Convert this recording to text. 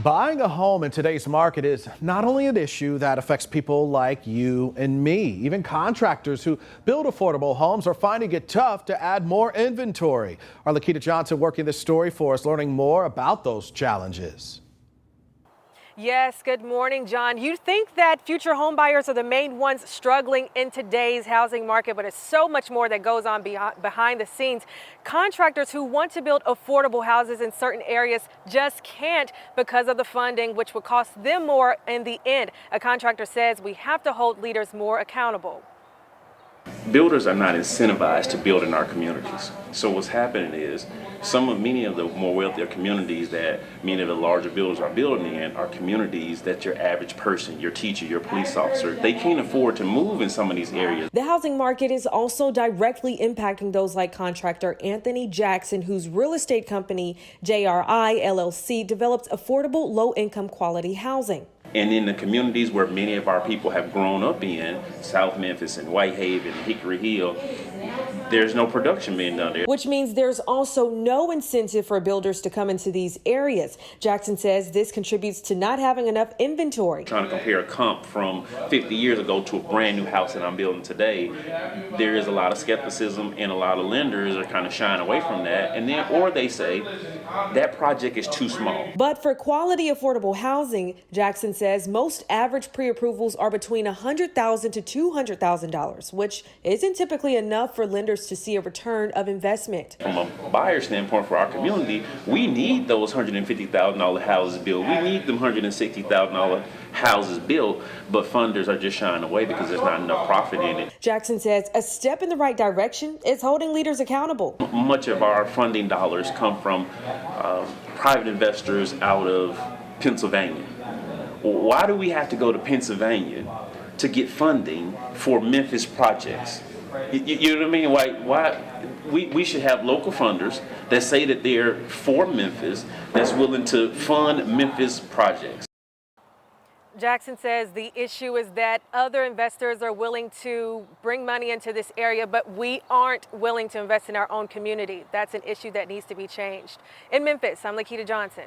Buying a home in today's market is not only an issue that affects people like you and me. Even contractors who build affordable homes are finding it tough to add more inventory. Our Lakita Johnson working this story for us, learning more about those challenges. Yes, good morning, John. You'd think that future home buyers are the main ones struggling in today's housing market, but it's so much more that goes on behind the scenes. Contractors who want to build affordable houses in certain areas just can't because of the funding, which would cost them more in the end. A contractor says we have to hold leaders more accountable. Builders are not incentivized to build in our communities. So what's happening is many of the more wealthier communities that many of the larger builders are building in are communities that your average person, your teacher, your police officer, they can't afford to move in some of these areas. The housing market is also directly impacting those like contractor Anthony Jackson, whose real estate company JRI LLC develops affordable low-income quality housing. And in the communities where many of our people have grown up in, South Memphis and Whitehaven, Hickory Hill, there's no production being done there. Which means there's also no incentive for builders to come into these areas. Jackson says this contributes to not having enough inventory. Trying to compare a comp from 50 years ago to a brand new house that I'm building today, there is a lot of skepticism and a lot of lenders are kind of shying away from that. And then, or they say that project is too small. But for quality affordable housing, Jackson says most average pre-approvals are between $100,000 to $200,000, which isn't typically enough for lenders to see a return of investment. From a buyer standpoint for our community, we need those $150,000 houses built. We need them $160,000 houses built, but funders are just shying away because there's not enough profit in it. Jackson says a step in the right direction is holding leaders accountable. Much of our funding dollars come from private investors out of Pennsylvania. Why do we have to go to Pennsylvania to get funding for Memphis projects? You know what I mean? Why we should have local funders that say that they're for Memphis, that's willing to fund Memphis projects. Jackson says the issue is that other investors are willing to bring money into this area, but we aren't willing to invest in our own community. That's an issue that needs to be changed. In Memphis, I'm Lakita Johnson.